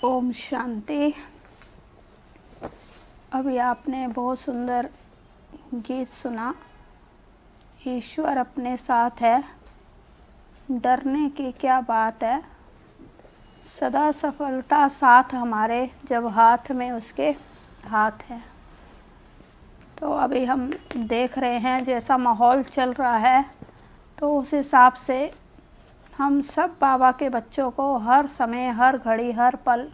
ओम शांति। अभी आपने बहुत सुंदर गीत सुना। ईश्वर अपने साथ है, डरने की क्या बात है। सदा सफलता साथ हमारे, जब हाथ में उसके हाथ है। तो अभी हम देख रहे हैं जैसा माहौल चल रहा है, तो उस हिसाब से हम सब बाबा के बच्चों को हर समय, हर घड़ी, हर पल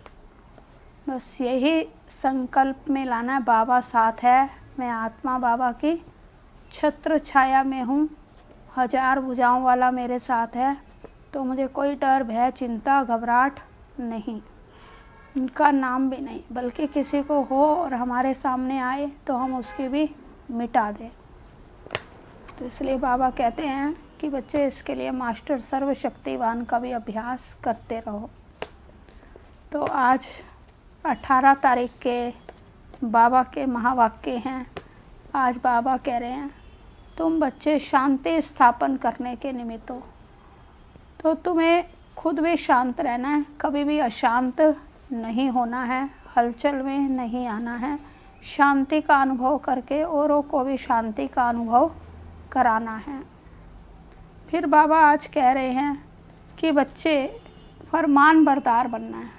बस यही संकल्प में लाना है, बाबा साथ है। मैं आत्मा बाबा की छत्र छाया में हूँ, हजार भुजाओं वाला मेरे साथ है। तो मुझे कोई डर, भय, चिंता, घबराहट नहीं, उनका नाम भी नहीं। बल्कि किसी को हो और हमारे सामने आए तो हम उसकी भी मिटा दें। तो इसलिए बाबा कहते हैं कि बच्चे, इसके लिए मास्टर सर्वशक्तिवान का भी अभ्यास करते रहो। तो आज 18 तारीख के बाबा के महावाक्य हैं। आज बाबा कह रहे हैं, तुम बच्चे शांति स्थापन करने के निमित्त हो। तो तुम्हें खुद भी शांत रहना है, कभी भी अशांत नहीं होना है, हलचल में नहीं आना है। शांति का अनुभव करके औरों को भी शांति का अनुभव कराना है। फिर बाबा आज कह रहे हैं कि बच्चे फरमान बरदार बनना है।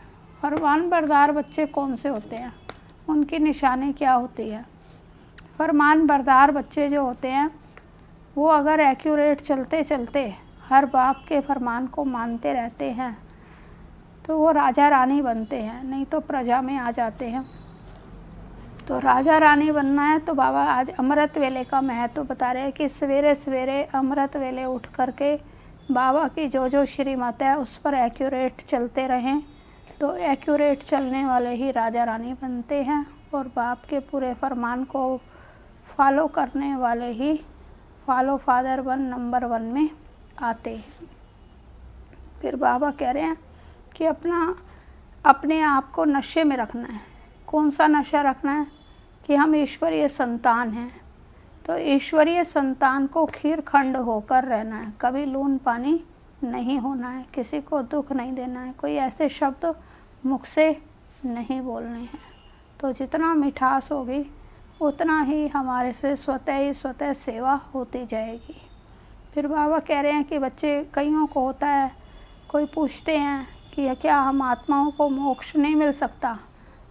फरमान बरदार बच्चे कौन से होते हैं, उनकी निशानी क्या होती है। फरमान बरदार बच्चे जो होते हैं, वो अगर एक्यूरेट चलते चलते हर बाप के फरमान को मानते रहते हैं तो वो राजा रानी बनते हैं, नहीं तो प्रजा में आ जाते हैं। तो राजा रानी बनना है तो बाबा आज अमृत वेले का महत्व बता रहे हैं कि सवेरे सवेरे अमृत वेले उठ करके बाबा की जो जो श्रीमत है उस पर एक्यूरेट चलते रहें। तो एक्यूरेट चलने वाले ही राजा रानी बनते हैं और बाप के पूरे फरमान को फॉलो करने वाले ही फॉलो फादर 1 नंबर 1 में आते हैं। फिर बाबा कह रहे हैं कि अपने आप को नशे में रखना है। कौन सा नशा रखना है कि हम ईश्वरीय संतान हैं। तो ईश्वरीय संतान को खीर खंड होकर रहना है, कभी लून पानी नहीं होना है, किसी को दुख नहीं देना है, कोई ऐसे शब्द मुख से नहीं बोलने हैं। तो जितना मिठास होगी उतना ही हमारे से स्वतः ही स्वतः सेवा होती जाएगी। फिर बाबा कह रहे हैं कि बच्चे, कईयों को होता है, कोई पूछते हैं कि क्या हम आत्माओं को मोक्ष नहीं मिल सकता।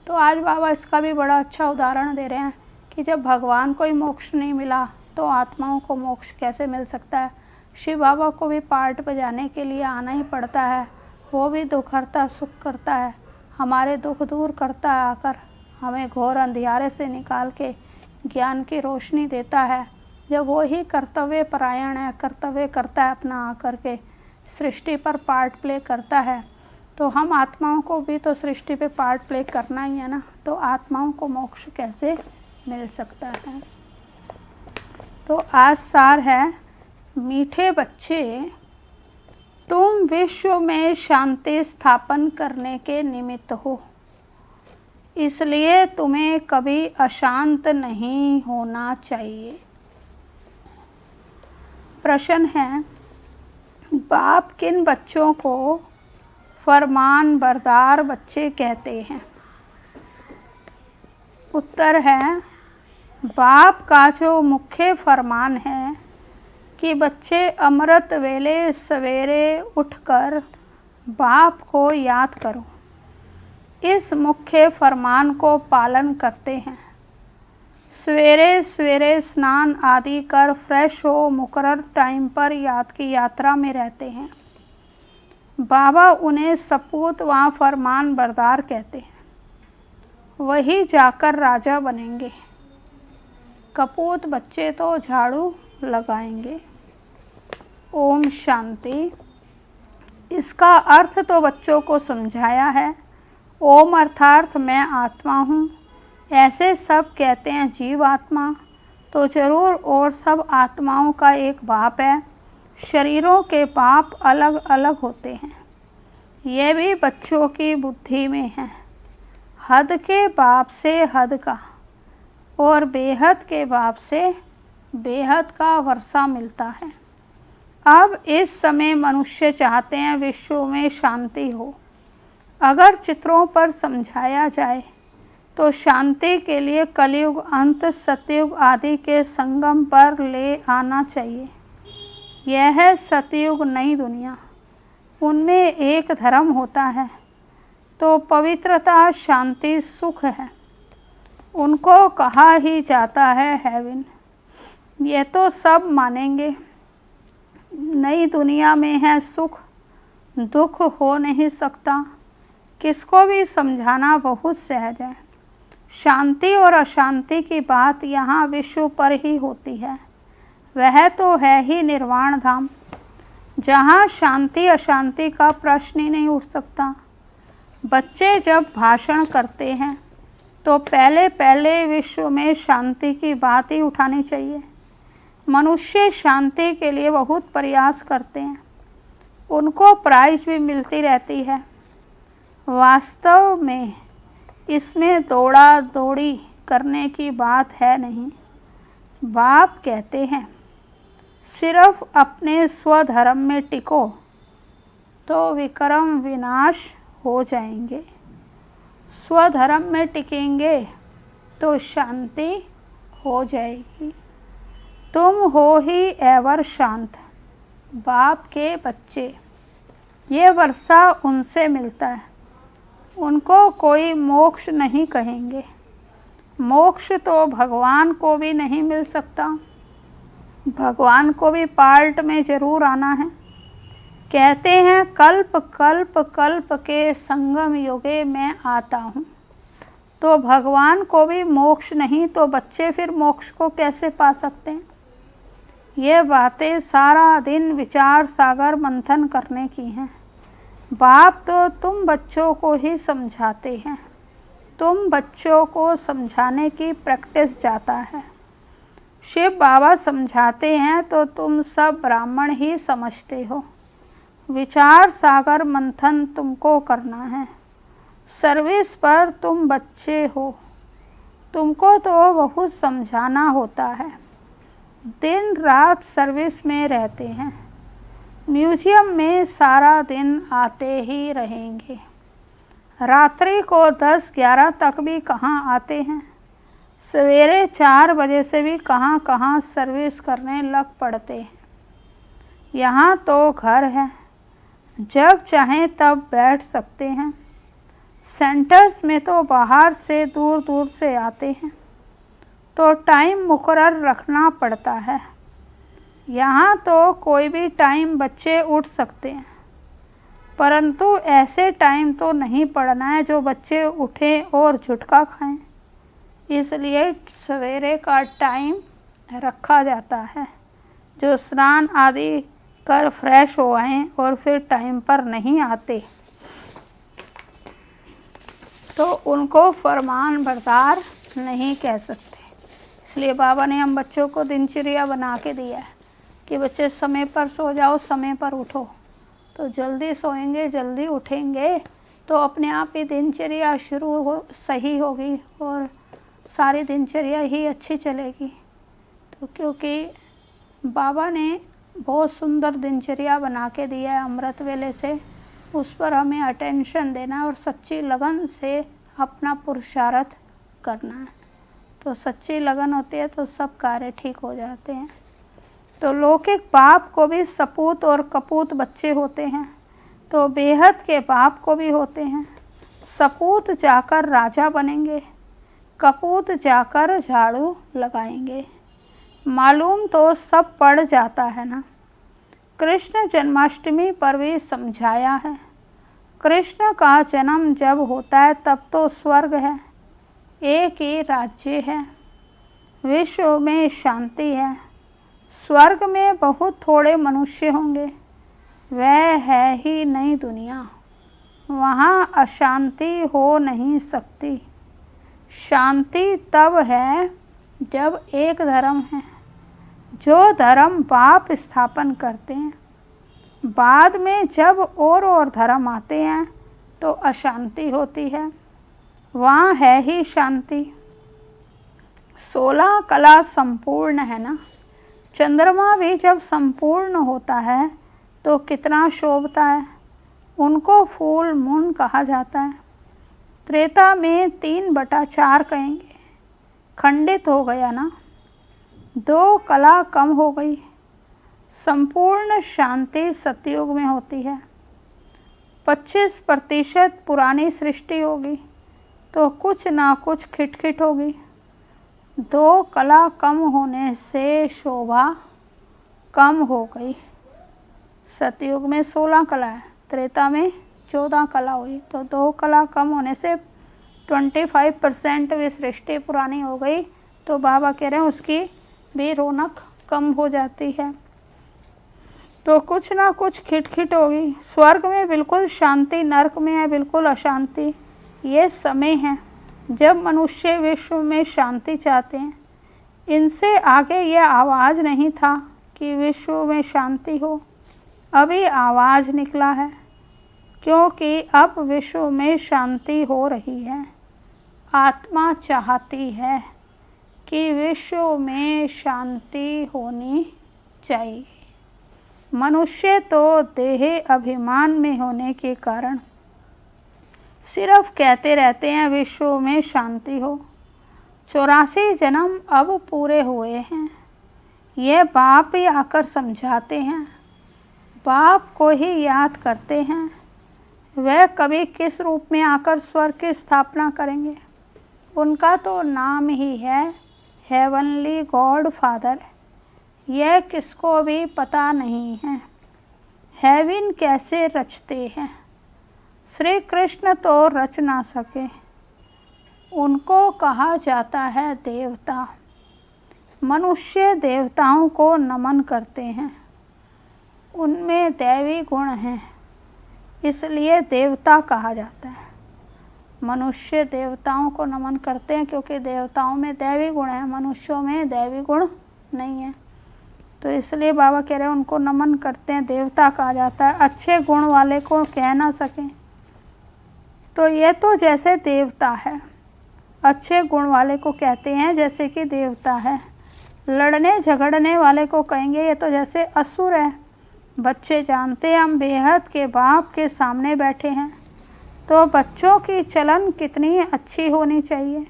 तो आज बाबा इसका भी बड़ा अच्छा उदाहरण दे रहे हैं कि जब भगवान को ही मोक्ष नहीं मिला तो आत्माओं को मोक्ष कैसे मिल सकता है। शिव बाबा को भी पार्ट बजाने के लिए आना ही पड़ता है। वो भी दुख हरता सुख करता है, हमारे दुख दूर करता है, आकर हमें घोर अंधियारे से निकाल के ज्ञान की रोशनी देता है। जब वो ही कर्तव्य परायण है, कर्तव्य करता है अपना आकर के, सृष्टि पर पार्ट प्ले करता है, तो हम आत्माओं को भी तो सृष्टि पे पार्ट प्ले करना ही है ना। तो आत्माओं को मोक्ष कैसे मिल सकता है। तो आज सार है, मीठे बच्चे, तुम विश्व में शांति स्थापन करने के निमित्त हो, इसलिए तुम्हें कभी अशांत नहीं होना चाहिए। प्रश्न है, बाप किन बच्चों को फरमान बरदार बच्चे कहते हैं। उत्तर है, बाप का जो मुख्य फरमान है कि बच्चे अमृत वेले सवेरे उठकर बाप को याद करो, इस मुख्य फरमान को पालन करते हैं। सवेरे सवेरे स्नान आदि कर फ्रेश हो मुकर्रर टाइम पर याद की यात्रा में रहते हैं। बाबा उन्हें सपूत व फरमान बरदार कहते हैं। वही जाकर राजा बनेंगे। कपूत बच्चे तो झाड़ू लगाएंगे। ओम शांति। इसका अर्थ तो बच्चों को समझाया है। ओम अर्थात मैं आत्मा हूँ। ऐसे सब कहते हैं जीव आत्मा, तो जरूर और सब आत्माओं का एक बाप है। शरीरों के बाप अलग अलग होते हैं, यह भी बच्चों की बुद्धि में है। हद के बाप से हद का और बेहद के बाप से बेहद का वर्षा मिलता है। अब इस समय मनुष्य चाहते हैं विश्व में शांति हो। अगर चित्रों पर समझाया जाए तो शांति के लिए कलयुग अंत सतयुग आदि के संगम पर ले आना चाहिए। यह है सतयुग नई दुनिया, उनमें एक धर्म होता है तो पवित्रता शांति सुख है, उनको कहा ही जाता है हेवन। यह तो सब मानेंगे। नई दुनिया में है सुख, दुख हो नहीं सकता। किसको भी समझाना बहुत सहज है। शांति और अशांति की बात यहाँ विश्व पर ही होती है। वह तो है ही निर्वाण धाम, जहाँ शांति अशांति का प्रश्न ही नहीं उठ सकता। बच्चे जब भाषण करते हैं तो पहले पहले विश्व में शांति की बात ही उठानी चाहिए। मनुष्य शांति के लिए बहुत प्रयास करते हैं, उनको प्राइज भी मिलती रहती है। वास्तव में इसमें दौड़ा दौड़ी करने की बात है नहीं। बाप कहते हैं सिर्फ अपने स्वधर्म में टिको तो विक्रम विनाश हो जाएंगे। स्वधर्म में टिकेंगे तो शांति हो जाएगी। तुम हो ही एवर शांत, बाप के बच्चे। ये वर्षा उनसे मिलता है, उनको कोई मोक्ष नहीं कहेंगे। मोक्ष तो भगवान को भी नहीं मिल सकता, भगवान को भी पार्ट में ज़रूर आना है। कहते हैं कल्प कल्प कल्प के संगम युगे मैं आता हूँ। तो भगवान को भी मोक्ष नहीं तो बच्चे फिर मोक्ष को कैसे पा सकते हैं। ये बातें सारा दिन विचार सागर मंथन करने की हैं। बाप तो तुम बच्चों को ही समझाते हैं, तुम बच्चों को समझाने की प्रैक्टिस जाता है। शिव बाबा समझाते हैं तो तुम सब ब्राह्मण ही समझते हो। विचार सागर मंथन तुमको करना है। सर्विस पर तुम बच्चे हो, तुमको तो बहुत समझाना होता है। दिन रात सर्विस में रहते हैं, म्यूजियम में सारा दिन आते ही रहेंगे। रात्रि को 10-11 तक भी कहाँ आते हैं, सवेरे 4 बजे से भी कहाँ कहाँ सर्विस करने लग पड़ते हैं। यहाँ तो घर है, जब चाहें तब बैठ सकते हैं। सेंटर्स में तो बाहर से दूर दूर से आते हैं, तो टाइम मुकर्रर रखना पड़ता है। यहाँ तो कोई भी टाइम बच्चे उठ सकते हैं, परंतु ऐसे टाइम तो नहीं पढ़ना है जो बच्चे उठें और झुटका खाएं। इसलिए सवेरे का टाइम रखा जाता है, जो स्नान आदि कर फ्रेश हो आएँ और फिर टाइम पर नहीं आते तो उनको फरमान बरदार नहीं कह सकते। इसलिए बाबा ने हम बच्चों को दिनचर्या बना के दिया है कि बच्चे समय पर सो जाओ, समय पर उठो। तो जल्दी सोएंगे, जल्दी उठेंगे तो अपने आप ही दिनचर्या सही होगी और सारी दिनचर्या ही अच्छी चलेगी। तो क्योंकि बाबा ने बहुत सुंदर दिनचर्या बना के दिया है अमृत वेले से, उस पर हमें अटेंशन देना और सच्ची लगन से अपना पुरुषार्थ करना है। तो सच्ची लगन होती है तो सब कार्य ठीक हो जाते हैं। तो लौकिक बाप को भी सपूत और कपूत बच्चे होते हैं, तो बेहद के बाप को भी होते हैं। सपूत जाकर राजा बनेंगे, कपूत जाकर झाड़ू लगाएंगे। मालूम तो सब पड़ जाता है ना। कृष्ण जन्माष्टमी पर भी समझाया है। कृष्ण का जन्म जब होता है तब तो स्वर्ग है, एक ही राज्य है, विश्व में शांति है। स्वर्ग में बहुत थोड़े मनुष्य होंगे, वह है ही नई दुनिया, वहाँ अशांति हो नहीं सकती। शांति तब है जब एक धर्म है, जो धर्म बाप स्थापन करते हैं। बाद में जब और धर्म आते हैं तो अशांति होती है, वहाँ है ही शांति। 16 कला संपूर्ण है ना। चंद्रमा भी जब संपूर्ण होता है तो कितना शोभता है, उनको फूल मून कहा जाता है। त्रेता में 3/4 कहेंगे, खंडित हो गया ना, 2 कला कम हो गई। संपूर्ण शांति सतयुग में होती है। 25% पुरानी सृष्टि होगी तो कुछ ना कुछ खिटखिट होगी। 2 कला कम होने से शोभा कम हो गई। सतयुग में 16 कला है, त्रेता में 14 कला हुई, तो 2 कला कम होने से 25% भी सृष्टि पुरानी हो गई, तो बाबा कह रहे हैं उसकी भी रौनक कम हो जाती है। तो कुछ ना कुछ खिटखिट होगी। स्वर्ग में बिल्कुल शांति, नरक में है बिल्कुल अशांति। ये समय है जब मनुष्य विश्व में शांति चाहते हैं। इनसे आगे यह आवाज़ नहीं था कि विश्व में शांति हो, अभी आवाज़ निकला है, क्योंकि अब विश्व में शांति हो रही है। आत्मा चाहती है कि विश्व में शांति होनी चाहिए। मनुष्य तो देह अभिमान में होने के कारण सिर्फ कहते रहते हैं विश्व में शांति हो। 84 जन्म अब पूरे हुए हैं। ये बाप ही आकर समझाते हैं, बाप को ही याद करते हैं। वह कभी किस रूप में आकर स्वर्ग की स्थापना करेंगे? उनका तो नाम ही है हेवनली गॉड फादर। यह किसको भी पता नहीं है। हेवन कैसे रचते हैं? श्री कृष्ण तो रच ना सके, उनको कहा जाता है देवता। मनुष्य देवताओं को नमन करते हैं, उनमें दैवी गुण हैं, इसलिए देवता कहा जाता है। मनुष्य देवताओं को नमन करते हैं क्योंकि देवताओं में दैवी गुण है, मनुष्यों में दैवी गुण नहीं है, तो इसलिए बाबा कह रहे हैं उनको नमन करते हैं, देवता कहा जाता है। अच्छे गुण वाले को कह ना सकें, तो ये तो जैसे देवता है, अच्छे गुण वाले को कहते हैं जैसे कि देवता है। लड़ने झगड़ने वाले को कहेंगे ये तो जैसे असुर है। बच्चे जानते हैं हम बेहद के बाप के सामने बैठे हैं, तो बच्चों की चलन कितनी अच्छी होनी चाहिए।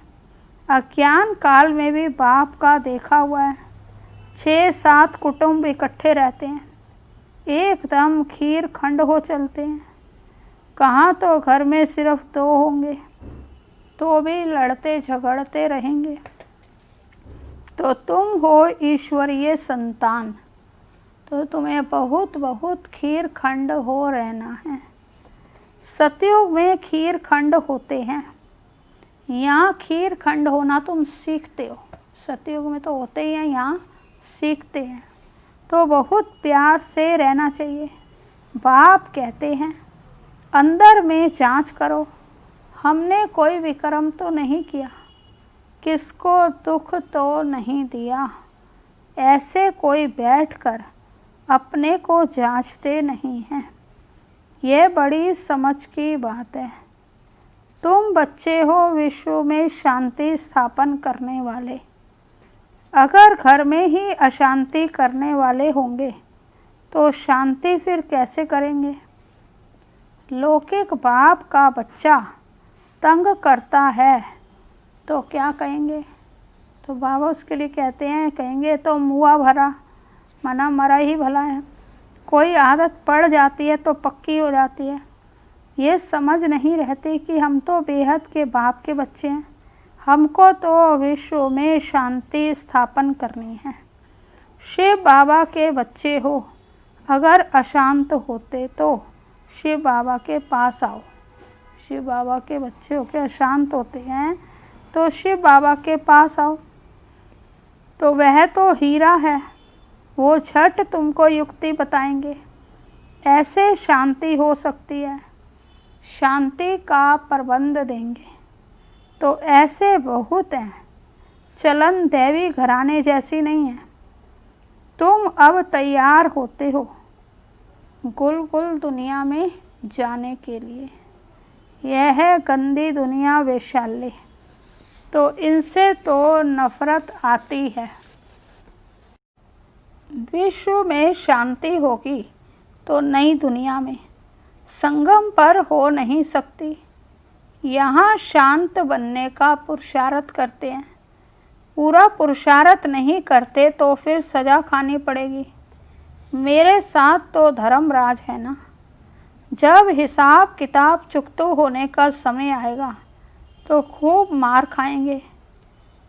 अज्ञान काल में भी बाप का देखा हुआ है, 6-7 कुटुंब इकट्ठे रहते हैं, एकदम खीर खंड हो चलते हैं। कहाँ तो घर में सिर्फ 2 होंगे तो भी लड़ते झगड़ते रहेंगे। तो तुम हो ईश्वरीय संतान, तो तुम्हें बहुत बहुत खीर खंड हो रहना है। सतयुग में खीर खंड होते हैं, यहाँ खीर खंड होना तुम सीखते हो। सतयुग में तो होते ही हैं, यहाँ सीखते हैं, तो बहुत प्यार से रहना चाहिए। बाप कहते हैं अंदर में जांच करो, हमने कोई विक्रम तो नहीं किया, किसको दुख तो नहीं दिया। ऐसे कोई बैठकर अपने को जांचते नहीं हैं। यह बड़ी समझ की बात है। तुम बच्चे हो विश्व में शांति स्थापन करने वाले। अगर घर में ही अशांति करने वाले होंगे तो शांति फिर कैसे करेंगे? लौकिक बाप का बच्चा तंग करता है तो क्या कहेंगे? तो बाबा उसके लिए कहते हैं, कहेंगे तो मुआ भरा, मना मरा ही भला है। कोई आदत पड़ जाती है तो पक्की हो जाती है। ये समझ नहीं रहती कि हम तो बेहद के बाप के बच्चे हैं, हमको तो विश्व में शांति स्थापन करनी है। शिव बाबा के बच्चे हो, अगर अशांत होते तो शिव बाबा के पास आओ। शिव बाबा के बच्चे होके अशांत होते हैं तो शिव बाबा के पास आओ। तो वह तो हीरा है, वो झट तुमको युक्ति बताएंगे, ऐसे शांति हो सकती है, शांति का प्रबंध देंगे। तो ऐसे बहुत हैं, चलन दैवी घराने जैसी नहीं है। तुम अब तैयार होते हो गुल गुल दुनिया में जाने के लिए। यह है गंदी दुनिया, वैशाल्य, तो इनसे तो नफरत आती है। विश्व में शांति होगी तो नई दुनिया में संगम पर हो नहीं सकती। यहाँ शांत बनने का पुरुषार्थ करते हैं, पूरा पुरुषार्थ नहीं करते तो फिर सजा खानी पड़ेगी। मेरे साथ तो धर्मराज है ना। जब हिसाब किताब चुकता होने का समय आएगा तो खूब मार खाएंगे।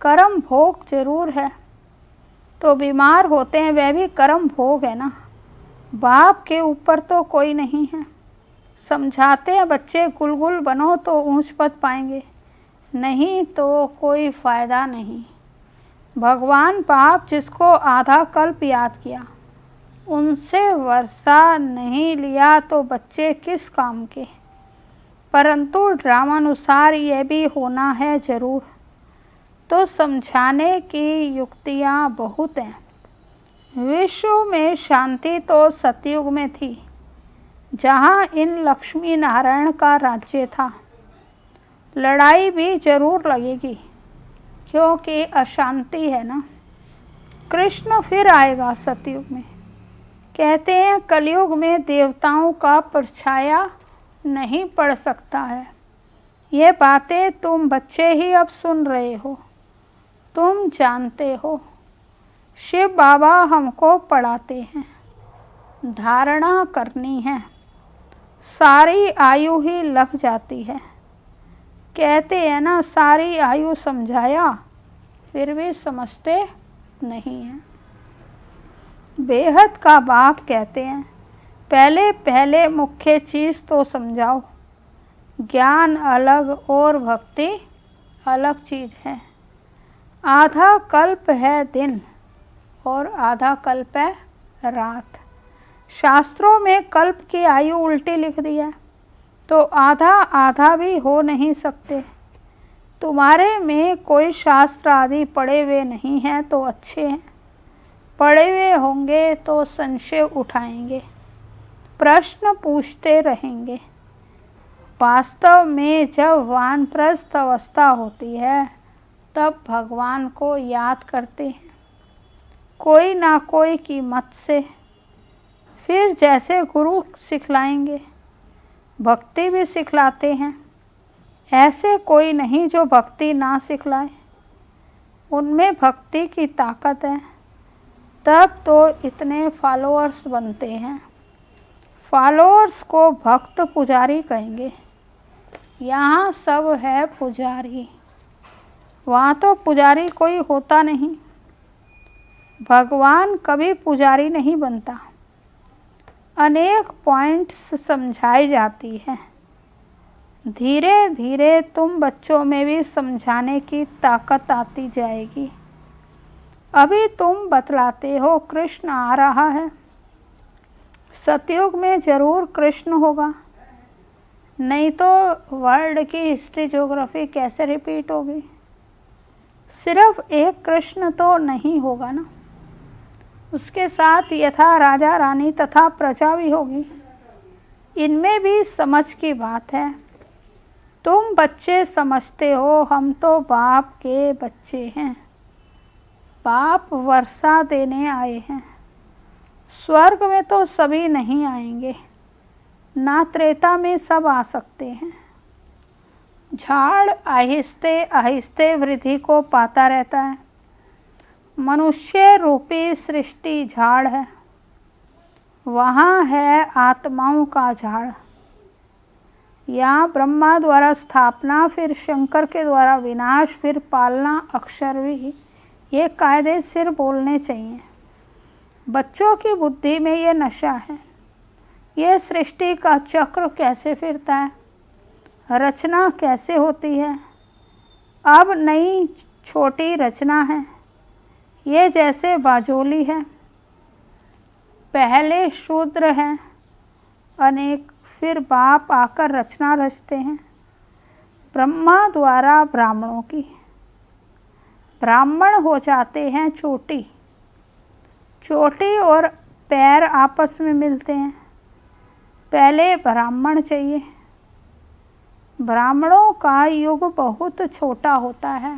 कर्म भोग जरूर है, तो बीमार होते हैं वह भी कर्म भोग है ना। बाप के ऊपर तो कोई नहीं है। समझाते हैं बच्चे गुलगुल बनो तो ऊंच पद पाएंगे, नहीं तो कोई फ़ायदा नहीं। भगवान बाप जिसको आधा कल्प याद किया, उनसे वर्षा नहीं लिया तो बच्चे किस काम के। परंतु ड्रामानुसार यह भी होना है जरूर, तो समझाने की युक्तियाँ बहुत हैं। विश्व में शांति तो सतयुग में थी, जहाँ इन लक्ष्मी नारायण का राज्य था। लड़ाई भी जरूर लगेगी, क्योंकि अशांति है ना। कृष्ण फिर आएगा सतयुग में। कहते हैं कलयुग में देवताओं का परछाया नहीं पड़ सकता है। ये बातें तुम बच्चे ही अब सुन रहे हो, तुम जानते हो। शिव बाबा हमको पढ़ाते हैं, धारणा करनी है, सारी आयु ही लग जाती है। कहते हैं ना सारी आयु समझाया फिर भी समझते नहीं हैं। बेहद का बाप कहते हैं पहले पहले मुख्य चीज़ तो समझाओ। ज्ञान अलग और भक्ति अलग चीज़ है। आधा कल्प है दिन और आधा कल्प है रात। शास्त्रों में कल्प की आयु उल्टी लिख दी है, तो आधा आधा भी हो नहीं सकते। तुम्हारे में कोई शास्त्र आदि पढ़े हुए नहीं हैं तो अच्छे हैं, पढ़े हुए होंगे तो संशय उठाएंगे, प्रश्न पूछते रहेंगे। वास्तव में जब वानप्रस्थ अवस्था होती है तब भगवान को याद करते हैं, कोई ना कोई कीमत से। फिर जैसे गुरु सिखलाएंगे, भक्ति भी सिखलाते हैं। ऐसे कोई नहीं जो भक्ति ना सिखलाए, उनमें भक्ति की ताकत है। तब तो इतने फॉलोअर्स बनते हैं। फॉलोअर्स को भक्त पुजारी कहेंगे। यहाँ सब है पुजारी, वहाँ तो पुजारी कोई होता नहीं। भगवान कभी पुजारी नहीं बनता। अनेक पॉइंट्स समझाई जाती हैं। धीरे धीरे तुम बच्चों में भी समझाने की ताकत आती जाएगी। अभी तुम बतलाते हो कृष्ण आ रहा है, सतयुग में जरूर कृष्ण होगा, नहीं तो वर्ल्ड की हिस्ट्री ज्योग्राफी कैसे रिपीट होगी। सिर्फ एक कृष्ण तो नहीं होगा ना, उसके साथ यथा राजा रानी तथा प्रजा भी होगी। इनमें भी समझ की बात है। तुम बच्चे समझते हो, हम तो बाप के बच्चे हैं। बाप वर्षा देने आए हैं। स्वर्ग में तो सभी नहीं आएंगे, ना त्रेता में सब आ सकते हैं। झाड़ आहिस्ते आहिस्ते वृद्धि को पाता रहता है। मनुष्य रूपी सृष्टि झाड़ है, वहाँ है आत्माओं का झाड़। यहाँ ब्रह्मा द्वारा स्थापना, फिर शंकर के द्वारा विनाश, फिर पालना, अक्षर भी ये कायदे सिर बोलने चाहिए। बच्चों की बुद्धि में ये नशा है। ये सृष्टि का चक्र कैसे फिरता है, रचना कैसे होती है। अब नई छोटी रचना है, ये जैसे बाजोली है। पहले शूद्र हैं अनेक, फिर बाप आकर रचना रचते हैं ब्रह्मा द्वारा ब्राह्मणों की। ब्राह्मण हो जाते हैं चोटी। चोटी और पैर आपस में मिलते हैं। पहले ब्राह्मण चाहिए। ब्राह्मणों का युग बहुत छोटा होता है,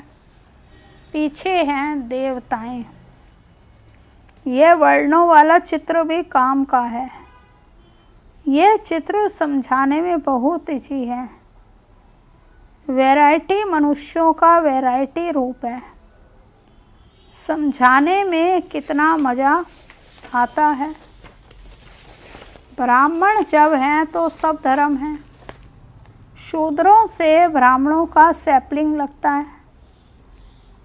पीछे हैं देवताएं। यह वर्णों वाला चित्र भी काम का है। यह चित्र समझाने में बहुत ईजी है। वैरायटी मनुष्यों का वैरायटी रूप है। समझाने में कितना मज़ा आता है। ब्राह्मण जब हैं तो सब धर्म हैं। शूद्रों से ब्राह्मणों का सैपलिंग लगता है।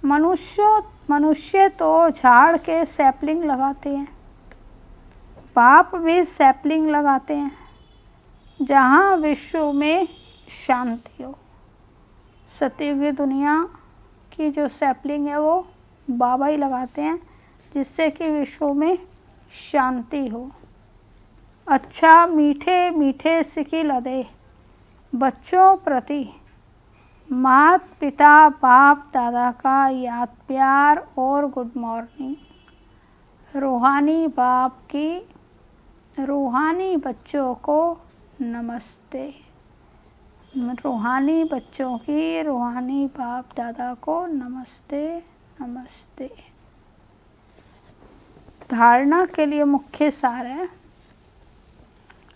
मनुष्य तो झाड़ के सैपलिंग लगाते हैं। बाप भी सैपलिंग लगाते हैं। जहाँ विश्व में शांति हो। सतयुगी दुनिया की जो सैपलिंग है वो बाबा ही लगाते हैं, जिससे कि विश्व में शांति हो। अच्छा मीठे मीठे सिकी लदे बच्चों प्रति माता पिता बाप दादा का याद प्यार और गुड मॉर्निंग। रूहानी बाप की रूहानी बच्चों को नमस्ते। रूहानी बच्चों की रूहानी बाप दादा को नमस्ते नमस्ते। धारणा के लिए मुख्य सार है,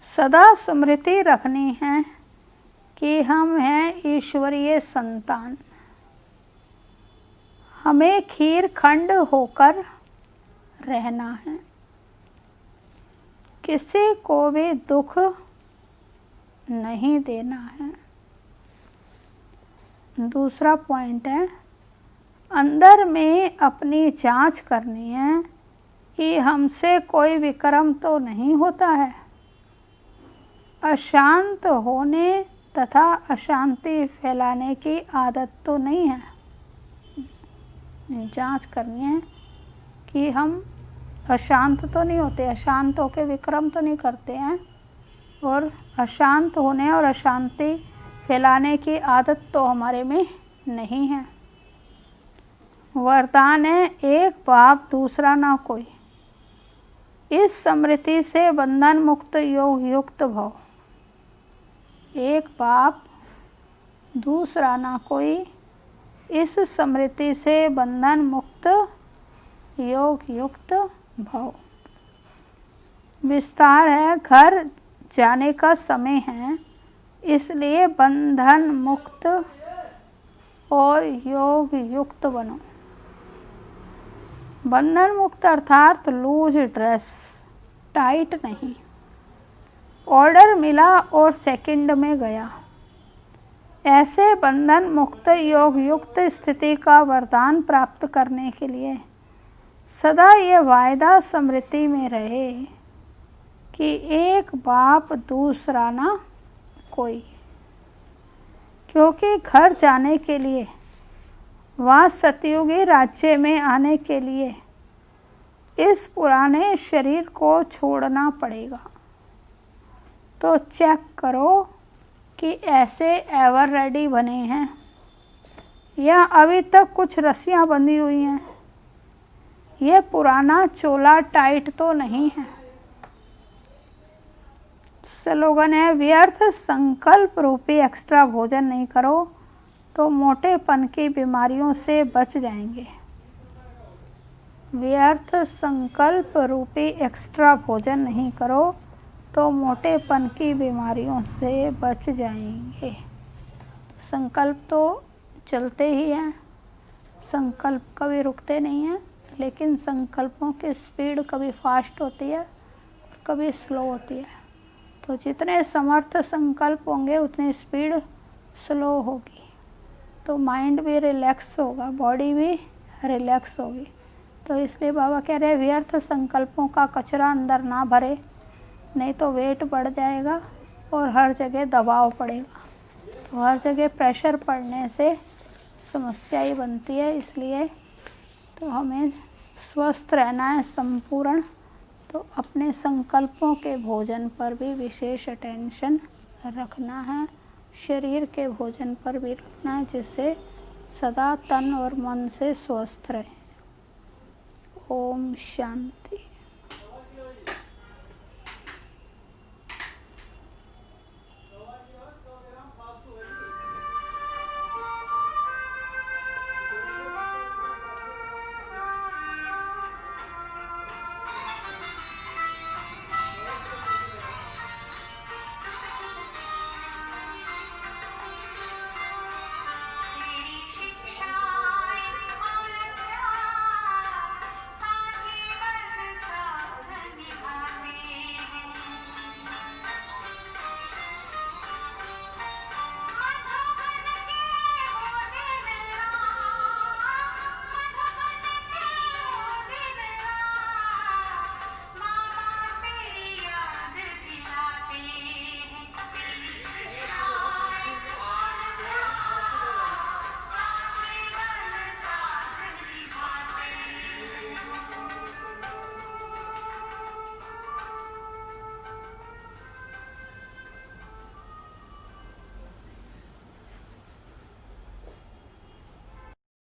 सदा स्मृति रखनी है कि हम हैं ईश्वरीय संतान। हमें खीर खंड होकर रहना है। किसी को भी दुख नहीं देना है। दूसरा पॉइंट है, अंदर में अपनी जांच करनी है कि हमसे कोई विक्रम तो नहीं होता है। अशांत होने तथा अशांति फैलाने की आदत तो नहीं है। जांच करनी है कि हम अशांत तो नहीं होते, अशांत होकर विक्रम तो नहीं करते हैं, और अशांत होने और अशांति फैलाने की आदत तो हमारे में नहीं है। वरदान है, एक बाप दूसरा ना कोई। इस स्मृति से बंधन मुक्त योग युक्त भव। एक बाप दूसरा ना कोई, इस स्मृति से बंधन मुक्त योग युक्त भव। विस्तार है, घर जाने का समय है, इसलिए बंधन मुक्त और योग युक्त बनो। बंधन मुक्त अर्थात लूज ड्रेस, टाइट नहीं। ऑर्डर मिला और सेकंड में गया। ऐसे बंधन मुक्त योग युक्त स्थिति का वरदान प्राप्त करने के लिए सदा ये वायदा स्मृति में रहे कि एक बाप दूसरा ना कोई। क्योंकि घर जाने के लिए, वहाँ सतयुगी राज्य में आने के लिए इस पुराने शरीर को छोड़ना पड़ेगा। तो चेक करो कि ऐसे एवर रेडी बने हैं या अभी तक कुछ रस्सियाँ बंधी हुई हैं। ये पुराना चोला टाइट तो नहीं है। स्लोगन है, व्यर्थ संकल्प रूपी एक्स्ट्रा भोजन नहीं करो तो मोटेपन की बीमारियों से बच जाएंगे। व्यर्थ संकल्प रूपी एक्स्ट्रा भोजन नहीं करो तो मोटेपन की बीमारियों से बच जाएंगे। संकल्प तो चलते ही हैं, संकल्प कभी रुकते नहीं हैं, लेकिन संकल्पों की स्पीड कभी फास्ट होती है, कभी स्लो होती है। तो जितने समर्थ संकल्प होंगे उतनी स्पीड स्लो होगी। तो माइंड भी रिलैक्स होगा, बॉडी भी रिलैक्स होगी। तो इसलिए बाबा कह रहे हैं, व्यर्थ संकल्पों का कचरा अंदर ना भरे, नहीं तो वेट बढ़ जाएगा और हर जगह दबाव पड़ेगा। तो हर जगह प्रेशर पड़ने से समस्या ही बनती है। इसलिए तो हमें स्वस्थ रहना है संपूर्ण। तो अपने संकल्पों के भोजन पर भी विशेष अटेंशन रखना है, शरीर के भोजन पर भी रखना है, जिससे सदा तन और मन से स्वस्थ रहें। ओम शांति।